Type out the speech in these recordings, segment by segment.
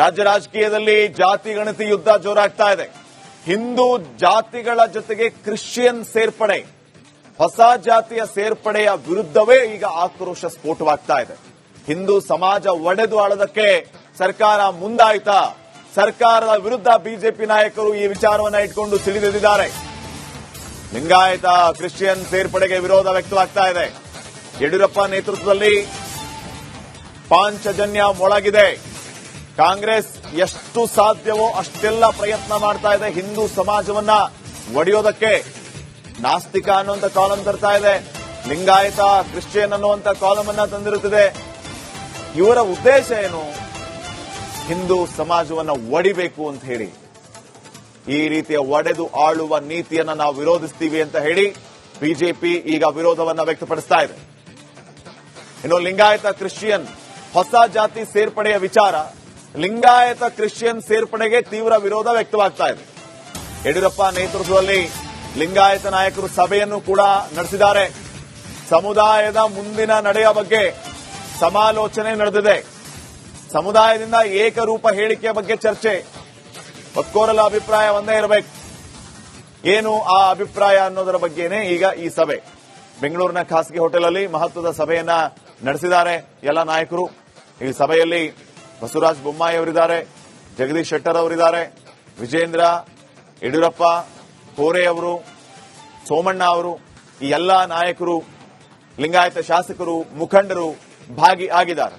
ರಾಜ್ಯ ರಾಜಕೀಯದಲ್ಲಿ ಜಾತಿ ಗಣತಿ ಯುದ್ಧ ಜೋರಾಗ್ತಾ ಇದೆ. ಹಿಂದೂ ಜಾತಿಗಳ ಜೊತೆಗೆ ಕ್ರಿಶ್ಚಿಯನ್ ಸೇರ್ಪಡೆ, ಹೊಸ ಜಾತಿಯ ಸೇರ್ಪಡೆಯ ವಿರುದ್ಧವೇ ಈಗ ಆಕ್ರೋಶ ಸ್ಫೋಟವಾಗ್ತಾ ಇದೆ. ಹಿಂದೂ ಸಮಾಜ ಒಡೆದು ಆಳೋದಕ್ಕೆ ಸರ್ಕಾರ ಮುಂದಾಯ್ತಾ? ಸರ್ಕಾರದ ವಿರುದ್ಧ ಬಿಜೆಪಿ ನಾಯಕರು ಈ ವಿಚಾರವನ್ನ ಇಟ್ಕೊಂಡು ಸಿಡಿದೆದ್ದಿದ್ದಾರೆ. ಲಿಂಗಾಯತ ಕ್ರಿಶ್ಚಿಯನ್ ಸೇರ್ಪಡೆಗೆ ವಿರೋಧ ವ್ಯಕ್ತವಾಗ್ತಾ ಇದೆ. ಯಡಿಯೂರಪ್ಪ ನೇತೃತ್ವದಲ್ಲಿ ಪಾಂಚಜನ್ಯ ಮೊಳಗಿದೆ. ಕಾಂಗ್ರೆಸ್ ಎಷ್ಟು ಸಾಧ್ಯವೋ ಅಷ್ಟೆಲ್ಲ ಪ್ರಯತ್ನ ಮಾಡ್ತಾ ಇದೆ ಹಿಂದೂ ಸಮಾಜವನ್ನ ಒಡೆಯೋದಕ್ಕೆ. ನಾಸ್ತಿಕ ಅನ್ನುವಂಥ ಕಾಲಂ ತರ್ತಾ ಇದೆ, ಲಿಂಗಾಯತ ಕ್ರಿಶ್ಚಿಯನ್ ಅನ್ನುವಂಥ ಕಾಲಂ ಅನ್ನ ತಂದಿರುತ್ತದೆ. ಇವರ ಉದ್ದೇಶ ಏನು? ಹಿಂದೂ ಸಮಾಜವನ್ನ ಒಡಿಬೇಕು ಅಂತ ಹೇಳಿ, ಈ ರೀತಿಯ ಒಡೆದು ಆಳುವ ನೀತಿಯನ್ನ ನಾವು ವಿರೋಧಿಸ್ತೀವಿ ಅಂತ ಹೇಳಿ ಬಿಜೆಪಿ ಈಗ ವಿರೋಧವನ್ನ ವ್ಯಕ್ತಪಡಿಸ್ತಾ ಇದೆ. ಇನ್ನು ಲಿಂಗಾಯತ ಕ್ರಿಶ್ಚಿಯನ್ ಹೊಸ ಜಾತಿ ಸೇರ್ಪಡೆಯ ವಿಚಾರ, ಲಿಂಗಾಯತ ಕ್ರಿಶ್ಚಿಯನ್ ಸೇರ್ಪಡೆಗೆ ತೀವ್ರ ವಿರೋಧ ವ್ಯಕ್ತವಾಗ್ತಾ ಇದೆ. ಯಡಿಯೂರಪ್ಪ ನೇತೃತ್ವದಲ್ಲಿ ಲಿಂಗಾಯತ ನಾಯಕರು ಸಭೆಯನ್ನು ಕೂಡ ನಡೆಸಿದ್ದಾರೆ. ಸಮುದಾಯದ ಮುಂದಿನ ನಡೆಯ ಬಗ್ಗೆ ಸಮಾಲೋಚನೆ ನಡೆದಿದೆ. ಸಮುದಾಯದಿಂದ ಏಕರೂಪ ಹೇಳಿಕೆಯ ಬಗ್ಗೆ ಚರ್ಚೆ. ಒಕ್ಕೋರಲ ಅಭಿಪ್ರಾಯ ಒಂದೇ ಇರಬೇಕು. ಏನು ಆ ಅಭಿಪ್ರಾಯ ಅನ್ನೋದರ ಬಗ್ಗೆನೇ ಈಗ ಈ ಸಭೆ. ಬೆಂಗಳೂರಿನ ಖಾಸಗಿ ಹೋಟೆಲ್ ಮಹತ್ವದ ಸಭೆಯನ್ನ ನಡೆಸಿದ್ದಾರೆ ಎಲ್ಲ ನಾಯಕರು. ಈ ಸಭೆಯಲ್ಲಿ ಬಸವರಾಜ ಬೊಮ್ಮಾಯಿ ಅವರಿದ್ದಾರೆ, ಜಗದೀಶ್ ಶೆಟ್ಟರ್ ಅವರಿದ್ದಾರೆ, ವಿಜೇಂದ್ರ, ಯಡಿಯೂರಪ್ಪ, ಕೋರೆ ಅವರು, ಸೋಮಣ್ಣ ಅವರು, ಈ ಎಲ್ಲ ನಾಯಕರು, ಲಿಂಗಾಯತ ಶಾಸಕರು, ಮುಖಂಡರು ಭಾಗಿಯಾಗಿದ್ದಾರೆ.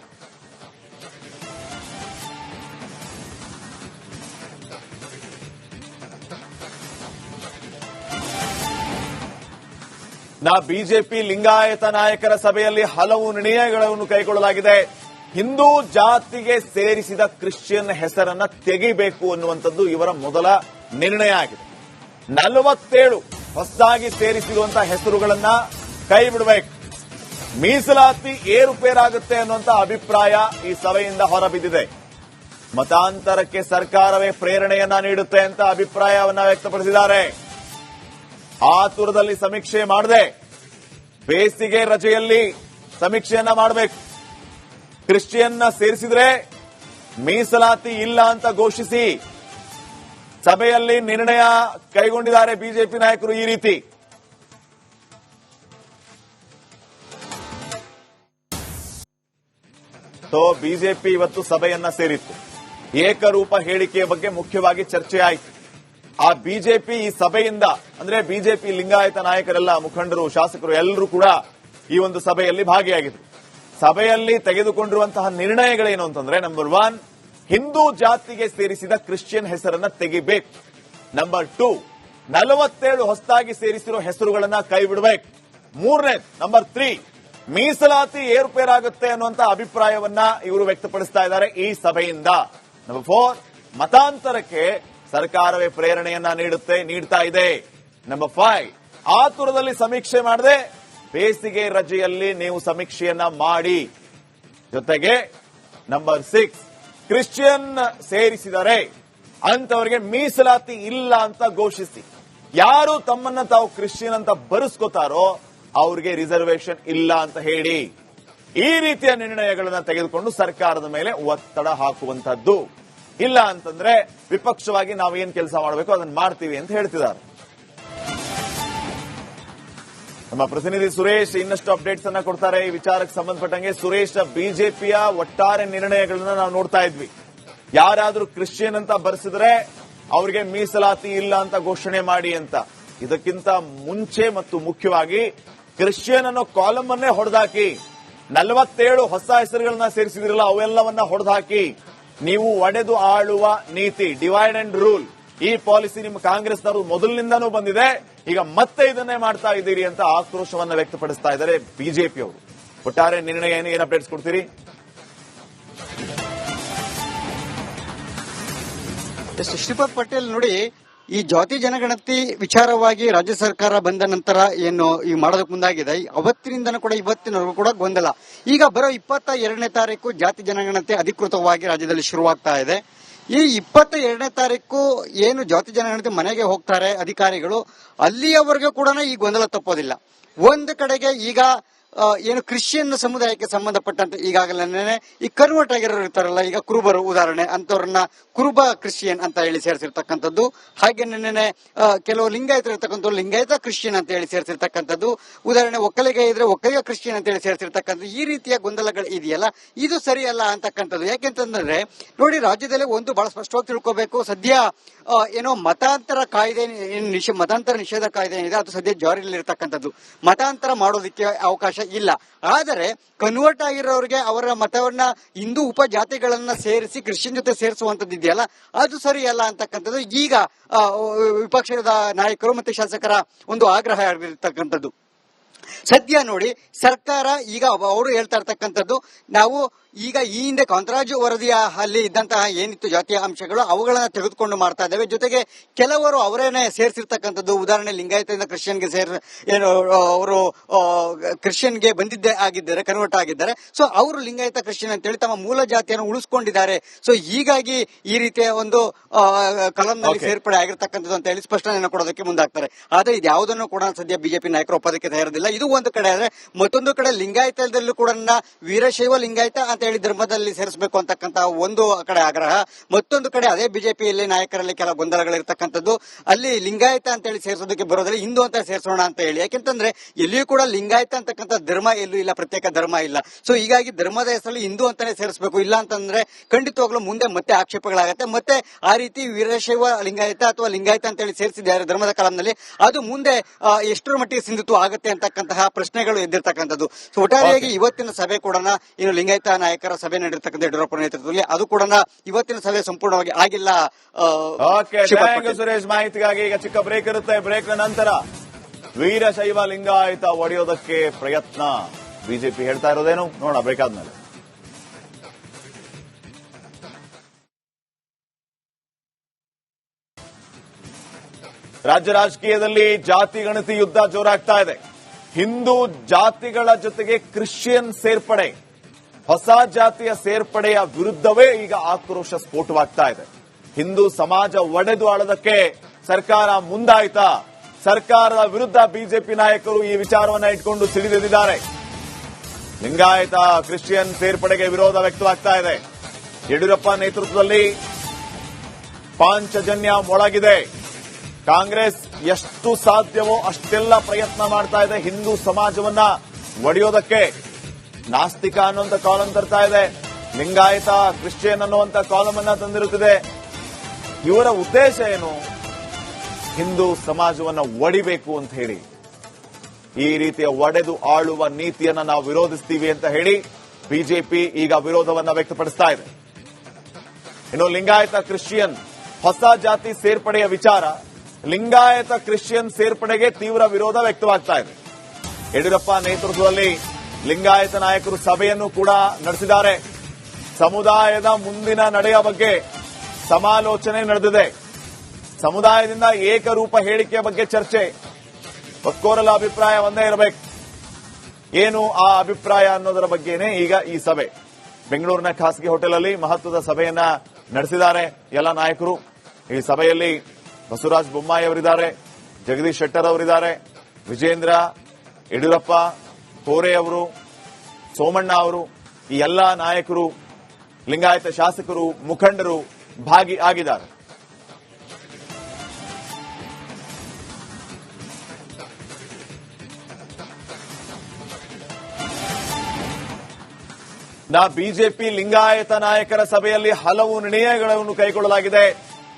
ಬಿಜೆಪಿ ಲಿಂಗಾಯತ ನಾಯಕರ ಸಭೆಯಲ್ಲಿ ಹಲವು ನಿರ್ಣಯಗಳನ್ನು ಕೈಗೊಳ್ಳಲಾಗಿದೆ. ಹಿಂದೂ ಜಾತಿಗೆ ಸೇರಿಸಿದ ಕ್ರಿಶ್ಚಿಯನ್ ಹೆಸರನ್ನ ತೆಗಿಬೇಕು ಅನ್ನುವಂಥದ್ದು ಇವರ ಮೊದಲ ನಿರ್ಣಯ ಆಗಿದೆ. 47 ಹೊಸದಾಗಿ ಸೇರಿಸಿರುವಂತಹ ಹೆಸರುಗಳನ್ನ ಕೈ ಬಿಡಬೇಕು. ಮೀಸಲಾತಿ ಏರುಪೇರಾಗುತ್ತೆ ಅನ್ನುವಂಥ ಅಭಿಪ್ರಾಯ ಈ ಸಭೆಯಿಂದ ಹೊರಬಿದ್ದಿದೆ. ಮತಾಂತರಕ್ಕೆ ಸರ್ಕಾರವೇ ಪ್ರೇರಣೆಯನ್ನ ನೀಡುತ್ತೆ ಅಂತ ಅಭಿಪ್ರಾಯವನ್ನ ವ್ಯಕ್ತಪಡಿಸಿದ್ದಾರೆ. ಆತುರದಲ್ಲಿ ಸಮೀಕ್ಷೆ ಮಾಡದೆ ಬೇಸಿಗೆ ರಜೆಯಲ್ಲಿ ಸಮೀಕ್ಷೆಯನ್ನ ಮಾಡಬೇಕು. ಕ್ರಿಶ್ಚಿಯನ್ನ ಸೇರಿಸಿದ್ರೆ ಮೀಸಲಾತಿ ಇಲ್ಲ ಅಂತ ಘೋಷಿಸಿ ಸಭೆಯಲ್ಲಿ ನಿರ್ಣಯ ಕೈಗೊಂಡಿದ್ದಾರೆ ಬಿಜೆಪಿ ನಾಯಕರು. ಈ ರೀತಿ ಬಿಜೆಪಿ ಇವತ್ತು ಸಭೆಯನ್ನ ಸೇರಿತ್ತು. ಏಕರೂಪ ಹೇಳಿಕೆಯ ಬಗ್ಗೆ ಮುಖ್ಯವಾಗಿ ಚರ್ಚೆ ಆಯಿತು. ಆ ಬಿಜೆಪಿ ಈ ಸಭೆಯಿಂದ, ಅಂದ್ರೆ ಬಿಜೆಪಿ ಲಿಂಗಾಯತ ನಾಯಕರೆಲ್ಲ, ಮುಖಂಡರು, ಶಾಸಕರು ಎಲ್ಲರೂ ಕೂಡ ಈ ಒಂದು ಸಭೆಯಲ್ಲಿ ಭಾಗಿಯಾಗಿದ್ರು. ಸಭೆಯಲ್ಲಿ ತೆಗೆದುಕೊಂಡಿರುವಂತಹ ನಿರ್ಣಯಗಳೇನು ಅಂತಂದ್ರೆ, ನಂಬರ್ 1, ಹಿಂದೂ ಜಾತಿಗೆ ಸೇರಿಸಿದ ಕ್ರಿಶ್ಚಿಯನ್ ಹೆಸರನ್ನ ತೆಗಿಬೇಕು. ನಂಬರ್ 2, 47 ಹೊಸದಾಗಿ ಸೇರಿಸಿರೋ ಹೆಸರುಗಳನ್ನ ಕೈ ಬಿಡಬೇಕು. ನಂಬರ್ 3, ಮೀಸಲಾತಿ ಏರುಪೇರಾಗುತ್ತೆ ಅನ್ನುವಂತ ಅಭಿಪ್ರಾಯವನ್ನ ಇವರು ವ್ಯಕ್ತಪಡಿಸ್ತಾ ಇದ್ದಾರೆ ಈ ಸಭೆಯಿಂದ. ನಂಬರ್ 4, ಮತಾಂತರಕ್ಕೆ ಸರ್ಕಾರವೇ ಪ್ರೇರಣೆಯನ್ನ ನೀಡ್ತಾ ಇದೆ. ನಂಬರ್ 5, ಆತುರದಲ್ಲಿ ಸಮೀಕ್ಷೆ ಮಾಡದೆ ಬೇಸಿಗೆ ರಜೆಯಲ್ಲಿ ನೀವು ಸಮೀಕ್ಷೆಯನ್ನ ಮಾಡಿ. ಜೊತೆಗೆ ನಂಬರ್ 6, ಕ್ರಿಶ್ಚಿಯನ್ ಸೇರಿಸಿದರೆ ಅಂತವರಿಗೆ ಮೀಸಲಾತಿ ಇಲ್ಲ ಅಂತ ಘೋಷಿಸಿ. ಯಾರು ತಮ್ಮನ್ನ ತಾವು ಕ್ರಿಶ್ಚಿಯನ್ ಅಂತ ಬರೆಸ್ಕೋತಾರೋ ಅವರಿಗೆ ರಿಸರ್ವೇಶನ್ ಇಲ್ಲ ಅಂತ ಹೇಳಿ. ಈ ರೀತಿಯ ನಿರ್ಣಯಗಳನ್ನ ತೆಗೆದುಕೊಂಡು ಸರ್ಕಾರದ ಮೇಲೆ ಒತ್ತಡ ಹಾಕುವಂತದ್ದು. ಇಲ್ಲ ಅಂತಂದ್ರೆ ವಿಪಕ್ಷವಾಗಿ ನಾವೇನ್ ಕೆಲಸ ಮಾಡಬೇಕು ಅದನ್ನ ಮಾಡ್ತೀವಿ ಅಂತ ಹೇಳ್ತಿದ್ದಾರೆ. ನಮ್ಮ ಪ್ರತಿನಿಧಿ ಸುರೇಶ್ ಇನ್ನಷ್ಟು ಅಪ್ಡೇಟ್ಸ್ ಅನ್ನ ಕೊಡ್ತಾರೆ ಈ ವಿಚಾರಕ್ಕೆ ಸಂಬಂಧಪಟ್ಟಂಗೆ. ಸುರೇಶ್, ಬಿಜೆಪಿಯ ಒಟ್ಟಾರೆ ನಿರ್ಣಯಗಳನ್ನ ನಾವು ನೋಡ್ತಾ ಇದ್ವಿ. ಯಾರಾದ್ರೂ ಕ್ರಿಶ್ಚಿಯನ್ ಅಂತ ಬರೆಸಿದ್ರೆ ಅವರಿಗೆ ಮೀಸಲಾತಿ ಇಲ್ಲ ಅಂತ ಘೋಷಣೆ ಮಾಡಿ ಅಂತ. ಇದಕ್ಕಿಂತ ಮುಂಚೆ ಮತ್ತು ಮುಖ್ಯವಾಗಿ ಕ್ರಿಶ್ಚಿಯನ್ ಅನ್ನೋ ಕಾಲಮ್ ಅನ್ನೇ ಹೊಡೆದಾಕಿ 47 ಹೊಸ ಹೆಸರುಗಳನ್ನ ಸೇರಿಸಿದ್ರಲ್ಲ ಅವೆಲ್ಲವನ್ನ ಹೊಡೆದಾಕಿ ನೀವು ಒಡೆದು ಆಳುವ ನೀತಿ, ಡಿವೈಡ್ ಅಂಡ್ ರೂಲ್, ಈ ಪಾಲಿಸಿ ನಿಮ್ಮ ಕಾಂಗ್ರೆಸ್ನವರು ಮೊದಲಿನಿಂದನೂ ಬಂದಿದೆ. ಈಗ ಮತ್ತೆ ಇದನ್ನೇ ಮಾಡ್ತಾ ಇದ್ದೀರಿ ಅಂತ ಆಕ್ರೋಶವನ್ನ ವ್ಯಕ್ತಪಡಿಸ್ತಾ ಇದ್ದಾರೆ ಬಿಜೆಪಿಯವರು. ಒಟ್ಟಾರೆ ನಿರ್ಣಯ ಏನು ಅಪ್ಡೇಟ್ಸ್ ಕೊಡ್ತೀರಿ? ಶ್ರೀಪಾದ್ ಪಟೇಲ್, ನೋಡಿ, ಈ ಜಾತಿ ಜನಗಣತಿ ವಿಚಾರವಾಗಿ ರಾಜ್ಯ ಸರ್ಕಾರ ಬಂದ ನಂತರ ಏನು ಈ ಮಾಡೋದಕ್ಕೆ ಮುಂದಾಗಿದೆ, ಅವತ್ತಿನಿಂದನೂ ಕೂಡ ಇವತ್ತಿನವರೆಗೂ ಕೂಡ ಗೊಂದಲ. ಈಗ ಬರೋ 22ನೇ ತಾರೀಕು ಜಾತಿ ಜನಗಣತಿ ಅಧಿಕೃತವಾಗಿ ರಾಜ್ಯದಲ್ಲಿ ಶುರುವಾಗ್ತಾ ಇದೆ. ಈ 22ನೇ ತಾರೀಕು ಏನು ಜಾತಿ ಜನಗಣತಿ ಮನೆಗೆ ಹೋಗ್ತಾರೆ ಅಧಿಕಾರಿಗಳು, ಅಲ್ಲಿಯವರೆಗೂ ಕೂಡ ಈ ಗೊಂದಲ ತಪ್ಪೋದಿಲ್ಲ. ಒಂದು ಕಡೆಗೆ ಈಗ ಏನು ಕ್ರಿಶ್ಚಿಯನ್ ಸಮುದಾಯಕ್ಕೆ ಸಂಬಂಧಪಟ್ಟಂತೆ ಈಗಾಗಲೇ ಈ ಕನ್ವರ್ಟ್ ಆಗಿರೋರು ಇರ್ತಾರಲ್ಲ, ಈಗ ಕುರುಬರು ಉದಾಹರಣೆ, ಅಂತವ್ರನ್ನ ಕುರುಬ ಕ್ರಿಶ್ಚಿಯನ್ ಅಂತ ಹೇಳಿ ಸೇರಿಸಿರ್ತಕ್ಕಂಥದ್ದು. ಹಾಗೆ ನೆನ್ನೆ ಕೆಲವು ಲಿಂಗಾಯತರು ಇರ್ತಕ್ಕಂಥ ಲಿಂಗಾಯತ ಕ್ರಿಶ್ಚಿಯನ್ ಅಂತ ಹೇಳಿ ಸೇರಿಸಿರ್ತಕ್ಕಂಥದ್ದು. ಉದಾಹರಣೆ ಒಕ್ಕಲಿಗ ಇದ್ರೆ ಒಕ್ಕಲಿಗ ಕ್ರಿಶ್ಚಿಯನ್ ಅಂತ ಹೇಳಿ ಸೇರಿಸಿರ್ತಕ್ಕಂಥದ್ದು. ಈ ರೀತಿಯ ಗೊಂದಲಗಳು ಇದೆಯಲ್ಲ, ಇದು ಸರಿಯಲ್ಲ ಅಂತಕ್ಕಂಥದ್ದು. ಯಾಕೆಂತಂದ್ರೆ ನೋಡಿ, ರಾಜ್ಯದಲ್ಲಿ ಒಂದು ಬಹಳ ಸ್ಪಷ್ಟವಾಗಿ ತಿಳ್ಕೋಬೇಕು. ಸದ್ಯ ಏನೋ ಮತಾಂತರ ಕಾಯ್ದೆ, ಮತಾಂತರ ನಿಷೇಧ ಕಾಯ್ದೆ ಏನಿದೆ ಅದು ಸದ್ಯ ಜಾರಿಯಲ್ಲಿ ಇರತಕ್ಕಂಥದ್ದು. ಮತಾಂತರ ಮಾಡೋದಕ್ಕೆ ಅವಕಾಶ ಇಲ್ಲ. ಆದರೆ ಕನ್ವರ್ಟ್ ಆಗಿರೋರಿಗೆ ಅವರ ಮತವನ್ನ ಹಿಂದೂ ಉಪಜಾತಿಗಳನ್ನ ಸೇರಿಸಿ ಕ್ರಿಶ್ಚಿಯನ್ ಜೊತೆ ಸೇರಿಸುವಂತದ್ದು ಇದೆಯಲ್ಲ, ಅದು ಸರಿಯಲ್ಲ ಅಂತಕ್ಕಂಥದ್ದು ಈಗ ವಿಪಕ್ಷದ ನಾಯಕರು ಮತ್ತೆ ಶಾಸಕರ ಒಂದು ಆಗ್ರಹ ಆಗಿರ್ತಕ್ಕಂಥದ್ದು. ಸದ್ಯ ನೋಡಿ, ಸರ್ಕಾರ ಈಗ ಅವರು ಹೇಳ್ತಾ ಇರ್ತಕ್ಕಂಥದ್ದು, ನಾವು ಈಗ ಈ ಹಿಂದೆ ಕಾಂತರಾಜು ವರದಿಯ ಅಲ್ಲಿ ಇದ್ದಂತಹ ಏನಿತ್ತು ಜಾತಿಯ ಅಂಶಗಳು ಅವುಗಳನ್ನ ತೆಗೆದುಕೊಂಡು ಮಾಡ್ತಾ ಇದ್ದೇವೆ. ಜೊತೆಗೆ ಕೆಲವರು ಅವರೇನೆ ಸೇರಿಸಿರ್ತಕ್ಕಂಥದ್ದು. ಉದಾಹರಣೆ ಲಿಂಗಾಯತದಿಂದ ಕ್ರಿಶ್ಚಿಯನ್ಗೆ ಏನು ಅವರು ಕ್ರಿಶ್ಚಿಯನ್ಗೆ ಬಂದಿದ್ದೇ ಆಗಿದ್ದಾರೆ, ಕನ್ವರ್ಟ್ ಆಗಿದ್ದಾರೆ. ಸೊ ಅವರು ಲಿಂಗಾಯತ ಕ್ರಿಶ್ಚಿಯನ್ ಅಂತೇಳಿ ತಮ್ಮ ಮೂಲ ಜಾತಿಯನ್ನು ಉಳಿಸ್ಕೊಂಡಿದ್ದಾರೆ. ಸೊ ಹೀಗಾಗಿ ಈ ರೀತಿಯ ಒಂದು ಕಲಂನಲ್ಲಿ ಸೇರ್ಪಡೆ ಆಗಿರ್ತಕ್ಕಂಥದ್ದು ಅಂತ ಹೇಳಿ ಸ್ಪಷ್ಟನೆಯನ್ನು ಕೊಡೋದಕ್ಕೆ ಮುಂದಾಗ್ತಾರೆ. ಆದ್ರೆ ಇದು ಯಾವುದನ್ನು ಕೂಡ ಸದ್ಯ ಬಿಜೆಪಿ ನಾಯಕರು ಒಪ್ಪೋದಕ್ಕೆ ತಯಾರಿಲ್ಲ. ಇದು ಒಂದು ಕಡೆ ಆದ್ರೆ, ಮತ್ತೊಂದು ಕಡೆ ಲಿಂಗಾಯತದಲ್ಲೂ ಕೂಡ ವೀರಶೈವ ಲಿಂಗಾಯತ ಅಂತ ಹೇಳಿ ಧರ್ಮದಲ್ಲಿ ಸೇರಿಸಬೇಕು ಅಂತಕ್ಕಂತಹ ಒಂದು ಕಡೆ ಆಗ್ರಹ, ಮತ್ತೊಂದು ಕಡೆ ಅದೇ ಬಿಜೆಪಿಯಲ್ಲಿ ನಾಯಕರಲ್ಲಿ ಕೆಲ ಗೊಂದಲಗಳಿರ್ತಕ್ಕಂಥದ್ದು. ಅಲ್ಲಿ ಲಿಂಗಾಯತ ಅಂತ ಹೇಳಿ ಸೇರಿಸೋದಕ್ಕೆ ಬರೋದ್ರೆ ಹಿಂದೂ ಅಂತ ಸೇರಿಸೋಣ ಅಂತ ಹೇಳಿ. ಯಾಕೆಂತಂದ್ರೆ ಎಲ್ಲಿಯೂ ಕೂಡ ಲಿಂಗಾಯತ ಅಂತಕ್ಕಂಥ ಧರ್ಮ ಎಲ್ಲೂ ಇಲ್ಲ, ಪ್ರತ್ಯೇಕ ಧರ್ಮ ಇಲ್ಲ. ಸೊ ಹೀಗಾಗಿ ಧರ್ಮದ ಹೆಸರಲ್ಲಿ ಹಿಂದೂ ಅಂತಾನೆ ಸೇರಿಸಬೇಕು. ಇಲ್ಲ ಅಂತಂದ್ರೆ ಖಂಡಿತವಾಗ್ಲೂ ಮುಂದೆ ಮತ್ತೆ ಆಕ್ಷೇಪಗಳಾಗತ್ತೆ. ಮತ್ತೆ ಆ ರೀತಿ ವೀರಶೈವ ಲಿಂಗಾಯತ ಅಥವಾ ಲಿಂಗಾಯತ ಅಂತ ಹೇಳಿ ಸೇರಿಸಿದ್ದಾರೆ ಧರ್ಮದ ಕಾಲಂನಲ್ಲಿ, ಅದು ಮುಂದೆ ಎಷ್ಟರ ಮಟ್ಟಿಗೆ ಸಿಂಧುತ್ವ ಆಗುತ್ತೆ ಅಂತಕ್ಕಂತಹ ಪ್ರಶ್ನೆಗಳು ಎದ್ದಿರ್ತಕ್ಕಂಥದ್ದು. ಸೊ ಒಟ್ಟಾರೆಯಾಗಿ ಇವತ್ತಿನ ಸಭೆ ಕೂಡ ಇನ್ನು ಲಿಂಗಾಯತ ನಾಯಕರ ಸಭೆ ನಡೆದಿರ್ತಕ್ಕಂಥ ಯಡಿಯೂರಪ್ಪ ನೇತೃತ್ವದಲ್ಲಿ ಅದು ಕೂಡ ಇವತ್ತಿನ ಸಭೆ ಸಂಪೂರ್ಣವಾಗಿ ಆಗಿಲ್ಲ. ಸುರೇಶ್, ಮಾಹಿತಿಗಾಗಿ ಈಗ ಚಿಕ್ಕ ಬ್ರೇಕ್ ಇರುತ್ತೆ. ಬ್ರೇಕ್ ನಂತರ ವೀರಶೈವ ಲಿಂಗಾಯತ ಒಡೆಯೋದಕ್ಕೆ ಪ್ರಯತ್ನ ಬಿಜೆಪಿ ಹೇಳ್ತಾ ಇರೋದೇನು ನೋಡೋಣ ಬ್ರೇಕ್ ಆದ್ಮೇಲೆ. ರಾಜ್ಯ ರಾಜಕೀಯದಲ್ಲಿ ಜಾತಿ ಗಣತಿ ಯುದ್ಧ ಜೋರಾಗ್ತಾ ಇದೆ. ಹಿಂದೂ ಜಾತಿಗಳ ಜೊತೆಗೆ ಕ್ರಿಶ್ಚಿಯನ್ ಸೇರ್ಪಡೆ, ಹೊಸ ಜಾತಿಯ ಸೇರ್ಪಡೆಯ ವಿರುದ್ಧವೇ ಈಗ ಆಕ್ರೋಶ ಸ್ಫೋಟವಾಗ್ತಾ ಇದೆ. ಹಿಂದೂ ಸಮಾಜ ಒಡೆದು ಆಳೋದಕ್ಕೆ ಸರ್ಕಾರ ಮುಂದಾಯ್ತಾ? ಸರ್ಕಾರದ ವಿರುದ್ಧ ಬಿಜೆಪಿ ನಾಯಕರು ಈ ವಿಚಾರವನ್ನ ಇಟ್ಕೊಂಡು ಸಿಡಿದೆದ್ದಿದ್ದಾರೆ. ಲಿಂಗಾಯತ ಕ್ರಿಶ್ಚಿಯನ್ ಸೇರ್ಪಡೆಗೆ ವಿರೋಧ ವ್ಯಕ್ತವಾಗ್ತಾ ಇದೆ. ಯಡಿಯೂರಪ್ಪ ನೇತೃತ್ವದಲ್ಲಿ ಪಾಂಚಜನ್ಯ ಮೊಳಗಿದೆ. ಕಾಂಗ್ರೆಸ್ ಎಷ್ಟು ಸಾಧ್ಯವೋ ಅಷ್ಟೆಲ್ಲ ಪ್ರಯತ್ನ ಮಾಡ್ತಾ ಇದೆ ಹಿಂದೂ ಸಮಾಜವನ್ನ ಒಡೆಯೋದಕ್ಕೆ. ನಾಸ್ತಿಕ ಅನ್ನುವಂತ ಕಾಲಂ ತರ್ತಾ ಇದೆ, ಲಿಂಗಾಯತ ಕ್ರಿಶ್ಚಿಯನ್ ಅನ್ನುವಂತ ಕಾಲಂ ಅನ್ನ ತಂದಿರುತ್ತದೆ. ಇವರ ಉದ್ದೇಶ ಏನು? ಹಿಂದೂ ಸಮಾಜವನ್ನ ಒಡಿಬೇಕು ಅಂತ ಹೇಳಿ, ಈ ರೀತಿಯ ಒಡೆದು ಆಳುವ ನೀತಿಯನ್ನ ನಾವು ವಿರೋಧಿಸ್ತೀವಿ ಅಂತ ಹೇಳಿ ಬಿಜೆಪಿ ಈಗ ವಿರೋಧವನ್ನ ವ್ಯಕ್ತಪಡಿಸ್ತಾ ಇದೆ. ಇನ್ನು ಲಿಂಗಾಯತ ಕ್ರಿಶ್ಚಿಯನ್ ಹೊಸ ಜಾತಿ ಸೇರ್ಪಡೆಯ ವಿಚಾರ, ಲಿಂಗಾಯತ ಕ್ರಿಶ್ಚಿಯನ್ ಸೇರ್ಪಡೆಗೆ ತೀವ್ರ ವಿರೋಧ ವ್ಯಕ್ತವಾಗ್ತಾ ಇದೆ. ಯಡಿಯೂರಪ್ಪ ನೇತೃತ್ವದಲ್ಲಿ ಲಿಂಗಾಯತ ನಾಯಕರು ಸಭೆಯನ್ನು ಕೂಡ ನಡೆಸಿದ್ದಾರೆ. ಸಮುದಾಯದ ಮುಂದಿನ ನಡೆಯ ಬಗ್ಗೆ ಸಮಾಲೋಚನೆ ನಡೆದಿದೆ. ಸಮುದಾಯದಿಂದ ಏಕರೂಪ ಹೇಳಿಕೆಯ ಬಗ್ಗೆ ಚರ್ಚೆ. ಒಕ್ಕೋರಲ ಅಭಿಪ್ರಾಯ ಒಂದೇ ಇರಬೇಕು. ಏನು ಆ ಅಭಿಪ್ರಾಯ ಅನ್ನೋದರ ಬಗ್ಗೆನೇ ಈಗ ಈ ಸಭೆ. ಬೆಂಗಳೂರಿನ ಖಾಸಗಿ ಹೋಟೆಲ್ ಮಹತ್ವದ ಸಭೆಯನ್ನ ನಡೆಸಿದ್ದಾರೆ ಎಲ್ಲ ನಾಯಕರು. ಈ ಸಭೆಯಲ್ಲಿ ಬಸವರಾಜ ಬೊಮ್ಮಾಯಿ ಅವರಿದ್ದಾರೆ, ಜಗದೀಶ್ ಶೆಟ್ಟರ್ ಅವರಿದ್ದಾರೆ, ವಿಜೇಂದ್ರ, ಯಡಿಯೂರಪ್ಪ, ಕೋರೆ ಅವರು, ಸೋಮಣ್ಣ ಅವರು, ಈ ಎಲ್ಲ ನಾಯಕರು, ಲಿಂಗಾಯತ ಶಾಸಕರು, ಮುಖಂಡರು ಭಾಗಿಯಾಗಿದ್ದಾರೆ. ಬಿಜೆಪಿ ಲಿಂಗಾಯತ ನಾಯಕರ ಸಭೆಯಲ್ಲಿ ಹಲವು ನಿರ್ಣಯಗಳನ್ನು ಕೈಗೊಳ್ಳಲಾಗಿದೆ.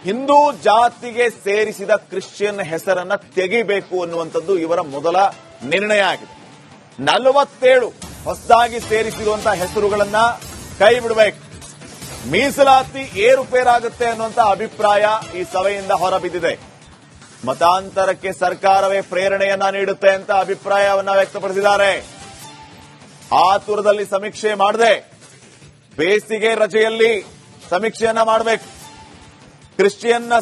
ಹಿಂದೂ ಜಾತಿಗೆ ಸೇರಿಸಿದ ಕ್ರಿಶ್ಚಿಯನ್ ಹೆಸರನ್ನ ತೆಗಿಬೇಕು ಅನ್ನುವಂಥದ್ದು ಇವರ ಮೊದಲ ನಿರ್ಣಯ ಆಗಿದೆ. 47 ಹೊಸದಾಗಿ ಸೇರಿಸಿರುವಂತಹ ಹೆಸರುಗಳನ್ನ ಕೈ ಬಿಡಬೇಕು. ಮೀಸಲಾತಿ ಏರುಪೇರಾಗುತ್ತೆ ಅನ್ನುವಂಥ ಅಭಿಪ್ರಾಯ ಈ ಸಭೆಯಿಂದ ಹೊರಬಿದ್ದಿದೆ. ಮತಾಂತರಕ್ಕೆ ಸರ್ಕಾರವೇ ಪ್ರೇರಣೆಯನ್ನ ನೀಡುತ್ತೆ ಅಂತ ಅಭಿಪ್ರಾಯವನ್ನ ವ್ಯಕ್ತಪಡಿಸಿದ್ದಾರೆ. ಆತುರದಲ್ಲಿ ಸಮೀಕ್ಷೆ ಮಾಡದೆ ಬೇಸಿಗೆ ರಜೆಯಲ್ಲಿ ಸಮೀಕ್ಷೆಯನ್ನ ಮಾಡಬೇಕು. ಕ್ರಿಶ್ಚಿಯನ್ನ